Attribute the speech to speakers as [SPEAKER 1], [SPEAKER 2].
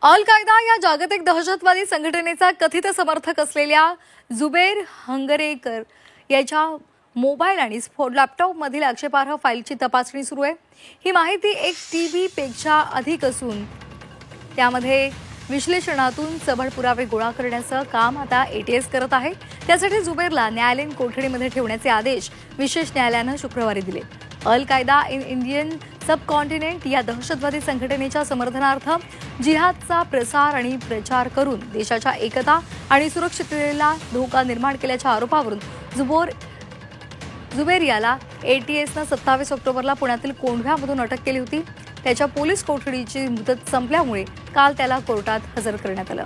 [SPEAKER 1] अल कायदा या जागतिक दहशतवादी संघटनेचा कथित समर्थक असलेल्या जुबैर हंगरेकर याच्या मोबाईल आणि लॅपटॉपमधील आक्षेपार्ह फाईलची तपासणी सुरू आहे। ही माहिती 1 TB पेक्षा अधिक असून त्यामध्ये विश्लेषणातून सबळ पुरावे गोळा करण्याचं काम आता ATS करत आहे। त्यासाठी जुबैरला न्यायालयीन कोठडीमध्ये ठेवण्याचे आदेश विशेष न्यायालयाने शुक्रवारी दिले। अल कायदा इन इंडियन सबकॉन्टिनेंट या दहशतवादी संघटनेच्या समर्थनार्थ जिहादचा प्रसार आणि प्रचार करून देशाच्या एकता आणि सुरक्षिततेला धोका निर्माण केल्याच्या आरोपावरून जुबैर याला ATSने 27 ऑक्टोबरला पुण्यातील कोंढव्यामधून अटक केली होती। त्याच्या पोलीस कोठडीची मुदत संपल्यामुळे काल त्याला कोर्टात हजर करण्यात आलं।